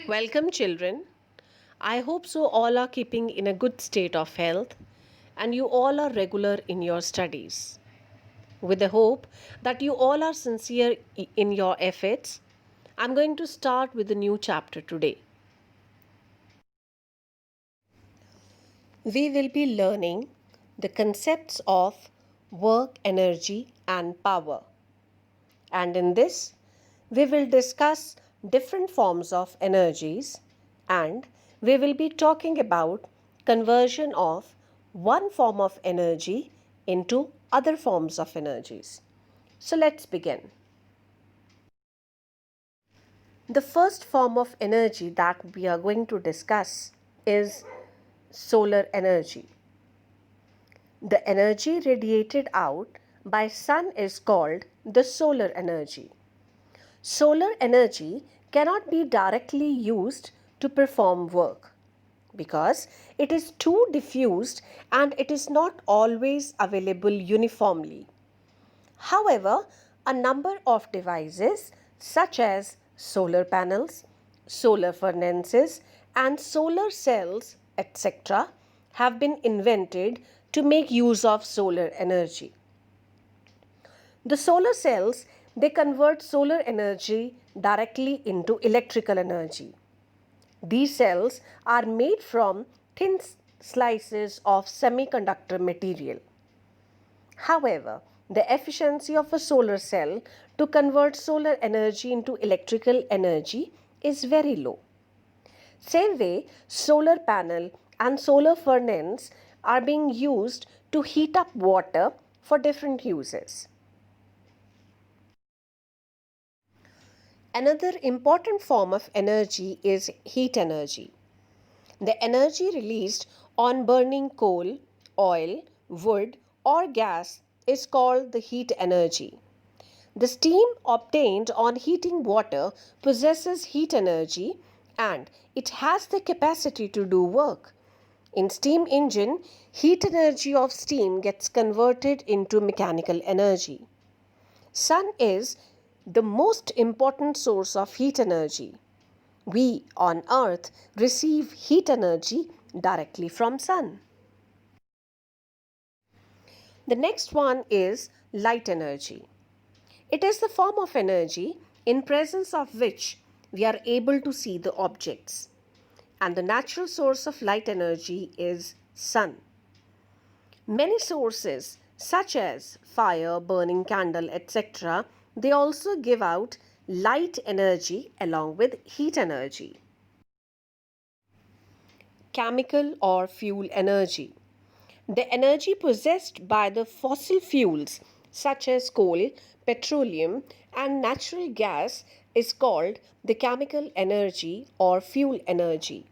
Welcome, children. I hope so all are keeping in a good state of health and you all are regular in your studies. With the hope that you all are sincere in your efforts, I'm going to start with a new chapter today. We will be learning the concepts of work, energy, and power. And in this, we will discuss different forms of energies and we will be talking about conversion of one form of energy into other forms of energies. So let's begin. The first form of energy that we are going to discuss is solar energy. The energy radiated out by sun is called the solar energy. Solar energy cannot be directly used to perform work because it is too diffused and it is not always available uniformly. However, a number of devices such as solar panels, solar furnaces, and solar cells, etc., have been invented to make use of solar energy. The solar cells, they convert solar energy directly into electrical energy. These cells are made from thin slices of semiconductor material. However, the efficiency of a solar cell to convert solar energy into electrical energy is very low. Same way, solar panel and solar furnace are being used to heat up water for different uses. Another important form of energy is heat energy. The energy released on burning coal, oil, wood, or gas is called the heat energy. The steam obtained on heating water possesses heat energy and it has the capacity to do work. In steam engine, heat energy of steam gets converted into mechanical energy. Sun is the most important source of heat energy. We on earth receive heat energy directly from sun. The next one is light energy. It is the form of energy in presence of which we are able to see the objects. And the natural source of light energy is sun. Many sources such as fire, burning candle, etc., they also give out light energy along with heat energy. Chemical or fuel energy. The energy possessed by the fossil fuels such as coal, petroleum, and natural gas is called the chemical energy or fuel energy.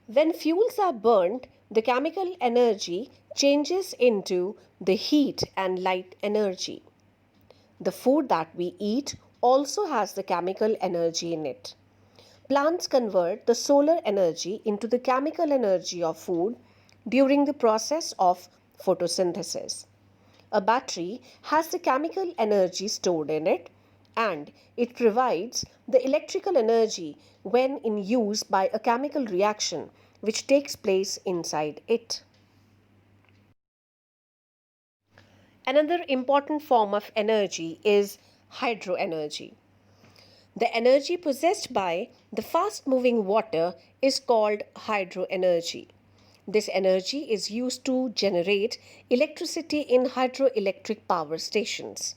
When fuels are burnt, the chemical energy changes into the heat and light energy. The food that we eat also has the chemical energy in it. Plants convert the solar energy into the chemical energy of food during the process of photosynthesis. A battery has the chemical energy stored in it and it provides the electrical energy when in use by a chemical reaction which takes place inside it. Another important form of energy is hydroenergy. The energy possessed by the fast moving water is called hydroenergy. This energy is used to generate electricity in hydroelectric power stations.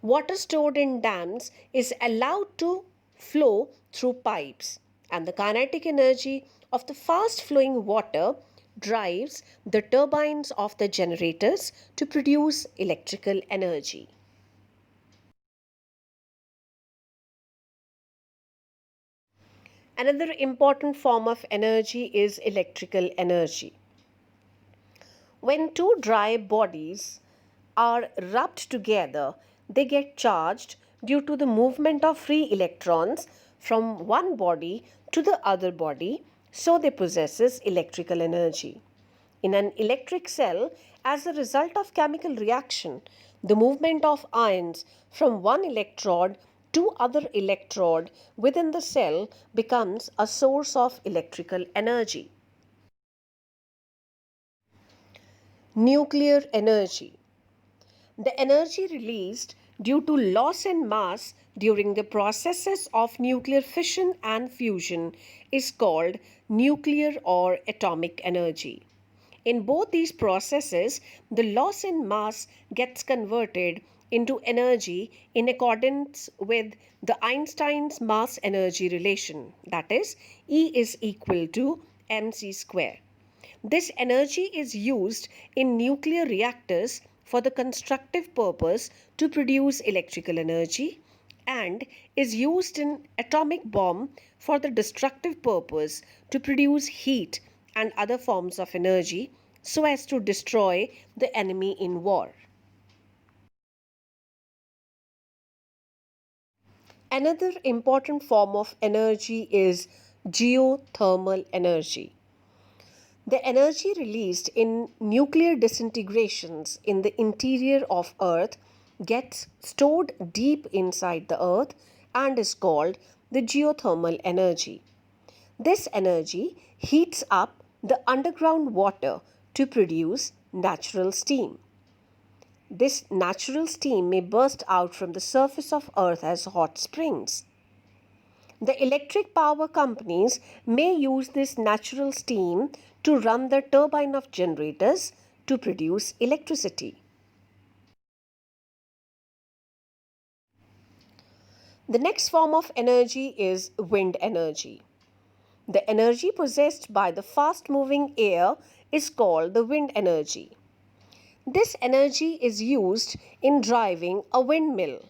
Water stored in dams is allowed to flow through pipes, and the kinetic energy of the fast flowing water drives the turbines of the generators to produce electrical energy. Another important form of energy is electrical energy. When two dry bodies are rubbed together, they get charged due to the movement of free electrons from one body to the other body, so they possesses electrical energy. In an electric cell, as a result of chemical reaction, the movement of ions from one electrode two other electrode within the cell becomes a source of electrical energy. Nuclear energy. The energy released due to loss in mass during the processes of nuclear fission and fusion is called nuclear or atomic energy. In both these processes, the loss in mass gets converted into energy in accordance with the Einstein's mass energy relation, that is, E is equal to mc square. This energy is used in nuclear reactors for the constructive purpose to produce electrical energy and is used in atomic bomb for the destructive purpose to produce heat and other forms of energy so as to destroy the enemy in war. Another important form of energy is geothermal energy. The energy released in nuclear disintegrations in the interior of Earth gets stored deep inside the Earth and is called the geothermal energy. This energy heats up the underground water to produce natural steam. This natural steam may burst out from the surface of Earth as hot springs. The electric power companies may use this natural steam to run the turbine of generators to produce electricity. The next form of energy is wind energy. The energy possessed by the fast moving air is called the wind energy. This energy is used in driving a windmill.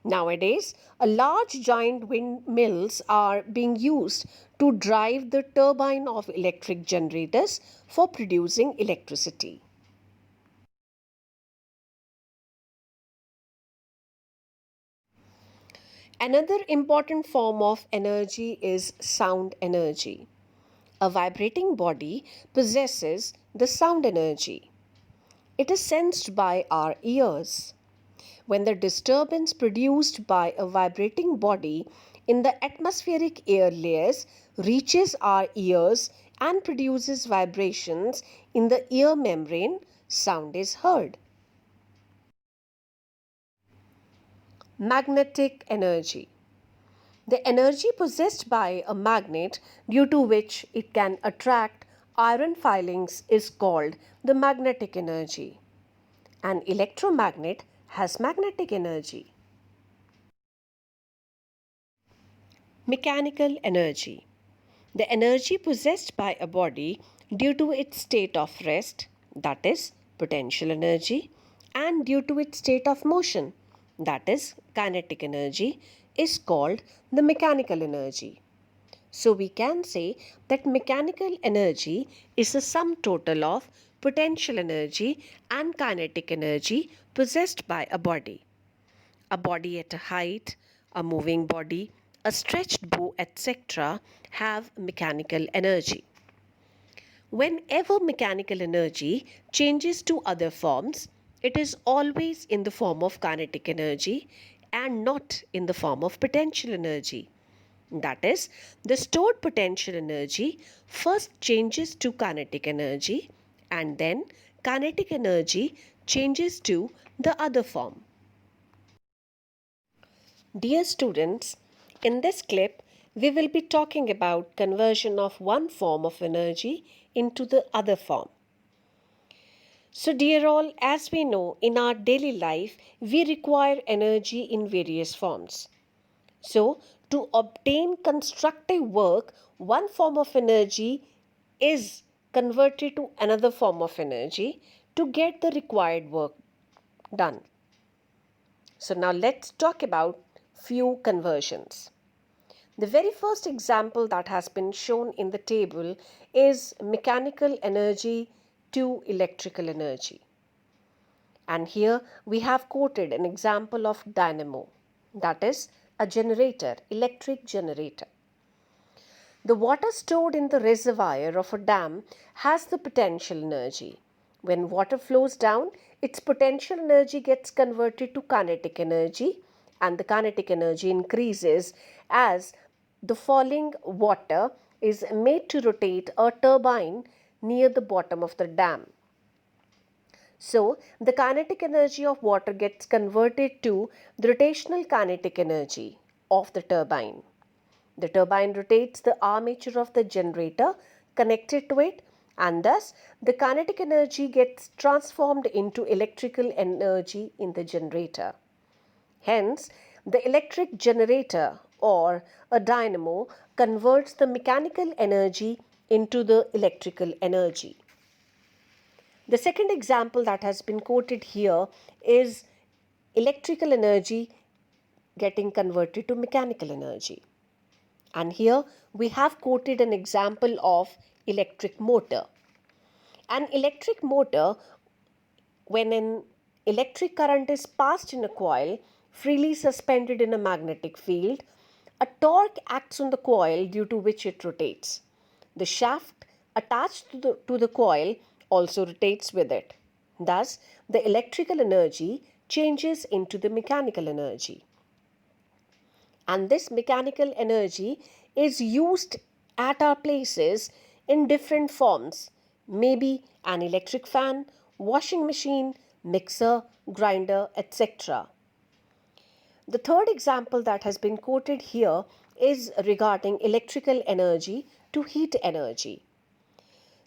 Nowadays, a large giant windmills are being used to drive the turbine of electric generators for producing electricity. Another important form of energy is sound energy. A vibrating body possesses the sound energy. It is sensed by our ears. When the disturbance produced by a vibrating body in the atmospheric air layers reaches our ears and produces vibrations in the ear membrane, sound is heard. Magnetic energy. The energy possessed by a magnet due to which it can attract iron filings is called the magnetic energy. An electromagnet has magnetic energy. Mechanical energy. The energy possessed by a body due to its state of rest, that is, potential energy, and due to its state of motion, that is, kinetic energy, is called the mechanical energy. So we can say that mechanical energy is the sum total of potential energy and kinetic energy possessed by a body. A body at a height, a moving body, a stretched bow, etc., have mechanical energy. Whenever mechanical energy changes to other forms, it is always in the form of kinetic energy and not in the form of potential energy. That is, the stored potential energy first changes to kinetic energy and then kinetic energy changes to the other form. Dear students, in this clip, we will be talking about conversion of one form of energy into the other form. So, dear all, as we know, in our daily life, we require energy in various forms. So, to obtain constructive work, one form of energy is converted to another form of energy to get the required work done. So now let's talk about few conversions. The very first example that has been shown in the table is mechanical energy to electrical energy. And here we have quoted an example of dynamo, that is a generator, electric generator. The water stored in the reservoir of a dam has the potential energy. When water flows down, its potential energy gets converted to kinetic energy and the kinetic energy increases as the falling water is made to rotate a turbine near the bottom of the dam. So, the kinetic energy of water gets converted to the rotational kinetic energy of the turbine. The turbine rotates the armature of the generator connected to it, and thus the kinetic energy gets transformed into electrical energy in the generator. Hence, the electric generator or a dynamo converts the mechanical energy into the electrical energy. The second example that has been quoted here is electrical energy getting converted to mechanical energy. And here we have quoted an example of electric motor. An electric motor, when an electric current is passed in a coil freely suspended in a magnetic field, a torque acts on the coil due to which it rotates. The shaft attached to the coil also rotates with it. Thus, the electrical energy changes into the mechanical energy. And this mechanical energy is used at our places in different forms, maybe an electric fan, washing machine, mixer, grinder, etc. The third example that has been quoted here is regarding electrical energy to heat energy.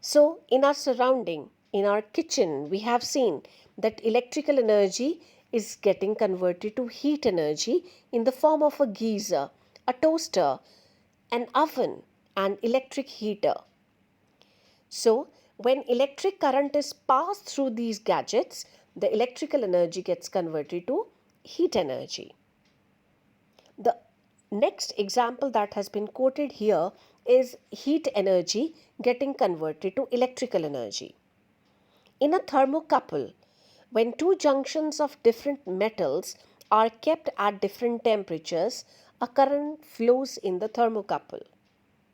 So, in our surrounding, in our kitchen, we have seen that electrical energy is getting converted to heat energy in the form of a geyser, a toaster, an oven, an electric heater. So, when electric current is passed through these gadgets, the electrical energy gets converted to heat energy. The next example that has been quoted here is heat energy getting converted to electrical energy. In a thermocouple, when two junctions of different metals are kept at different temperatures, a current flows in the thermocouple.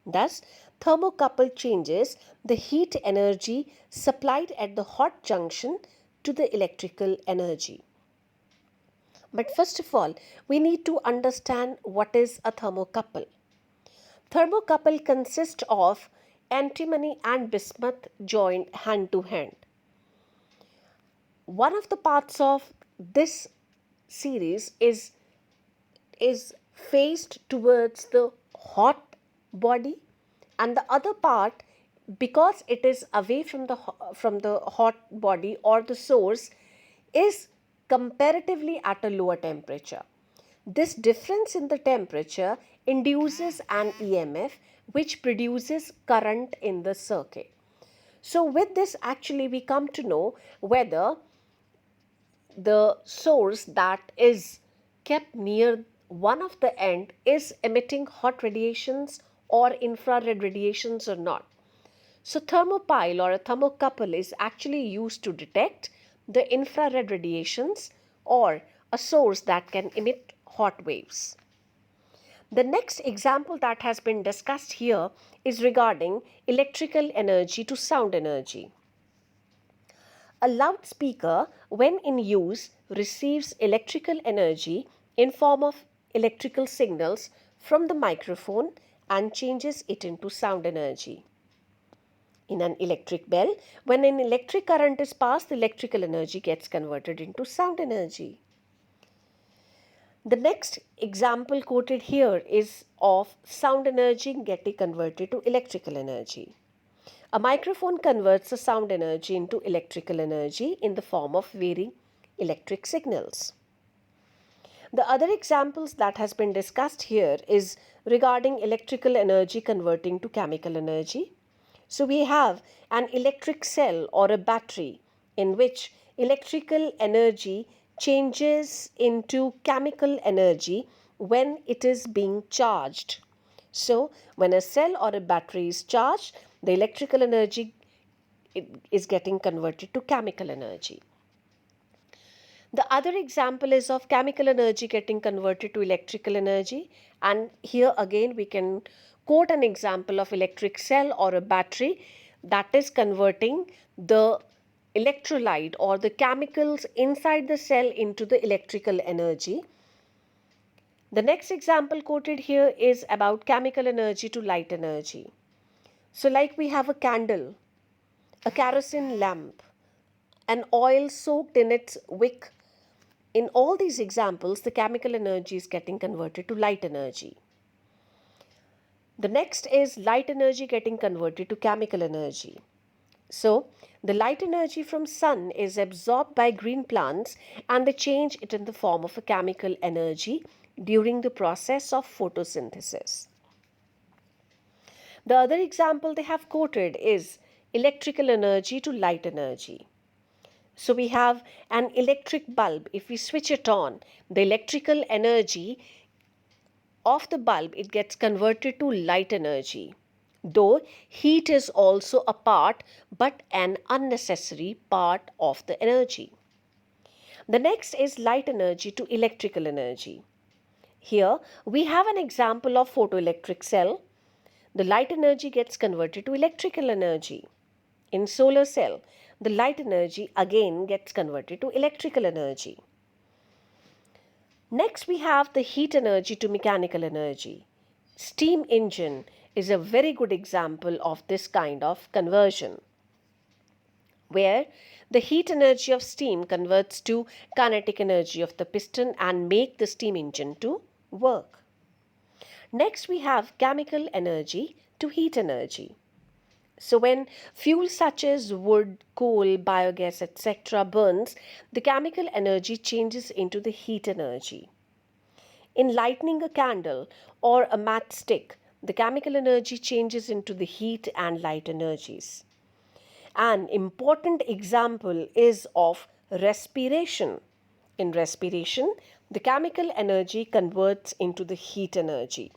Thus, thermocouple changes the heat energy supplied at the hot junction to the electrical energy. But first of all, we need to understand what is a thermocouple. Thermocouple consists of antimony and bismuth joined hand to hand. One of the parts of this series is faced towards the hot body, and the other part, because it is away from the hot body or the source, is comparatively at a lower temperature. This difference in the temperature induces an EMF which produces current in the circuit. So with this, actually we come to know whether the source that is kept near one of the end is emitting hot radiations or infrared radiations or not. So thermopile or a thermocouple is actually used to detect the infrared radiations or a source that can emit hot waves. The next example that has been discussed here is regarding electrical energy to sound energy. A loudspeaker, when in use, receives electrical energy in form of electrical signals from the microphone and changes it into sound energy. In an electric bell, when an electric current is passed, the electrical energy gets converted into sound energy. The next example quoted here is of sound energy getting converted to electrical energy. A microphone converts the sound energy into electrical energy in the form of varying electric signals. The other examples that has been discussed here is regarding electrical energy converting to chemical energy. So we have an electric cell or a battery in which electrical energy changes into chemical energy when it is being charged. So when a cell or a battery is charged, the electrical energy is getting converted to chemical energy. The other example is of chemical energy getting converted to electrical energy, and here again we can quote an example of electric cell or a battery that is converting the electrolyte or the chemicals inside the cell into the electrical energy. The next example quoted here is about chemical energy to light energy. So like we have a candle, a kerosene lamp, an oil soaked in its wick. In all these examples, the chemical energy is getting converted to light energy. The next is light energy getting converted to chemical energy. So, the light energy from sun is absorbed by green plants and they change it in the form of a chemical energy during the process of photosynthesis. The other example they have quoted is electrical energy to light energy. So we have an electric bulb. If we switch it on, the electrical energy of the bulb, it gets converted to light energy. Though heat is also a part, but an unnecessary part of the energy. The next is light energy to electrical energy. Here we have an example of photoelectric cell. The light energy gets converted to electrical energy. In solar cell, the light energy again gets converted to electrical energy. Next, we have the heat energy to mechanical energy. Steam engine is a very good example of this kind of conversion, where the heat energy of steam converts to kinetic energy of the piston and make the steam engine to work. Next, we have chemical energy to heat energy. So when fuel such as wood, coal, biogas, etc. burns, the chemical energy changes into the heat energy. In lighting a candle or a matchstick, the chemical energy changes into the heat and light energies. An important example is of respiration. In respiration, the chemical energy converts into the heat energy.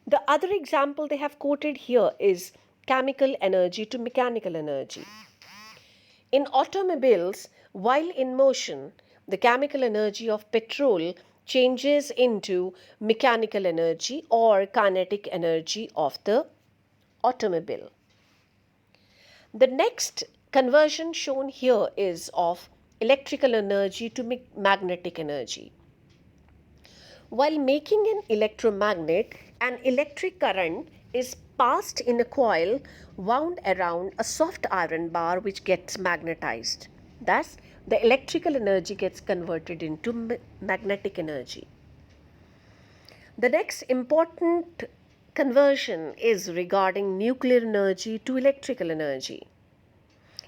The other example they have quoted here is chemical energy to mechanical energy. In automobiles, while in motion, the chemical energy of petrol changes into mechanical energy or kinetic energy of the automobile. The next conversion shown here is of electrical energy to magnetic energy. While making an electromagnet, an electric current is passed in a coil wound around a soft iron bar which gets magnetized. Thus, the electrical energy gets converted into magnetic energy. The next important conversion is regarding nuclear energy to electrical energy.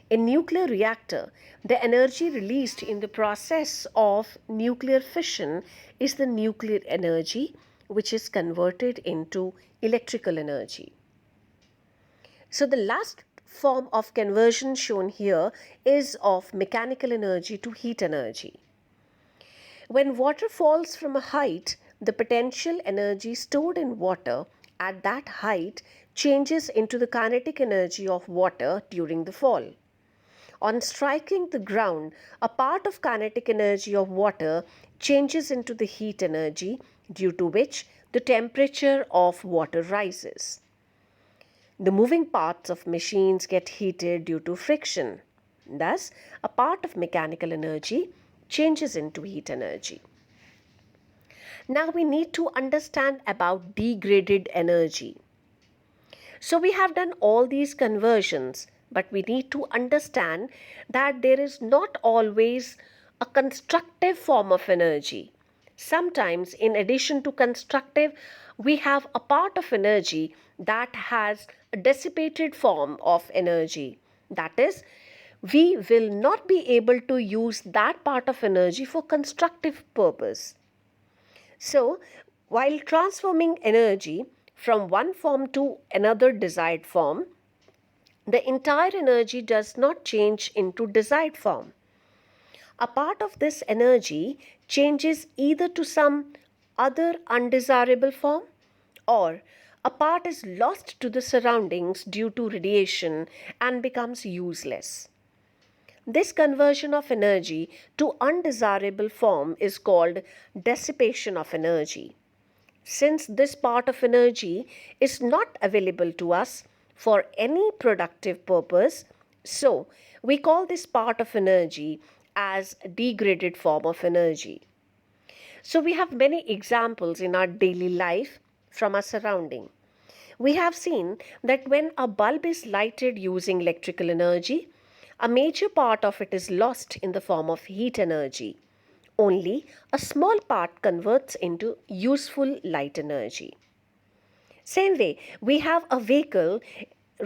In nuclear reactor, the energy released in the process of nuclear fission is the nuclear energy which is converted into electrical energy. So the last form of conversion shown here is of mechanical energy to heat energy. When water falls from a height, the potential energy stored in water at that height changes into the kinetic energy of water during the fall. On striking the ground, a part of kinetic energy of water changes into the heat energy, due to which the temperature of water rises. The moving parts of machines get heated due to friction. Thus, a part of mechanical energy changes into heat energy. Now we need to understand about degraded energy. So we have done all these conversions, but we need to understand that there is not always a constructive form of energy. Sometimes, in addition to constructive, we have a part of energy that has a dissipated form of energy. That is, we will not be able to use that part of energy for constructive purpose. So, while transforming energy from one form to another desired form, the entire energy does not change into desired form. A part of this energy changes either to some other undesirable form, or a part is lost to the surroundings due to radiation and becomes useless. This conversion of energy to undesirable form is called dissipation of energy. Since this part of energy is not available to us for any productive purpose, so we call this part of energy as degraded form of energy. So we have many examples in our daily life from our surrounding. We have seen that when a bulb is lighted using electrical energy, a major part of it is lost in the form of heat energy. Only a small part converts into useful light energy. Same way, we have a vehicle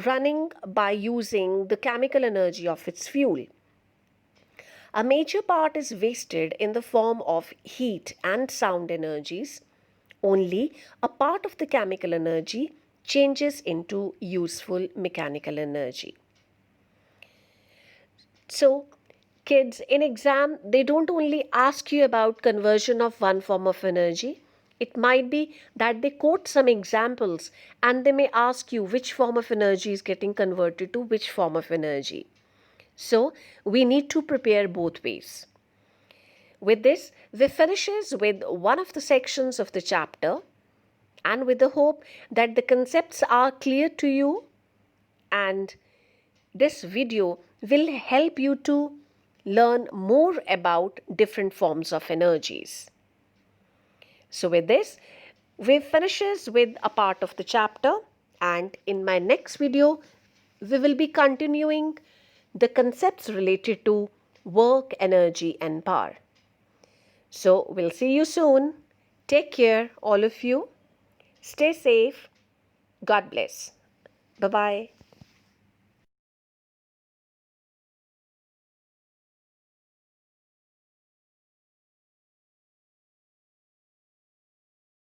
running by using the chemical energy of its fuel. A major part is wasted in the form of heat and sound energies. Only a part of the chemical energy changes into useful mechanical energy. So, kids in exam, they don't only ask you about conversion of one form of energy. It might be that they quote some examples and they may ask you which form of energy is getting converted to which form of energy. So, we need to prepare both ways. With this, we finishes with one of the sections of the chapter, and with the hope that the concepts are clear to you, and this video will help you to learn more about different forms of energies. So with this, we finishes with a part of the chapter, and in my next video we will be continuing the concepts related to work, energy and power. So we'll see you soon. Take care, all of you. Stay safe. God bless. Bye bye.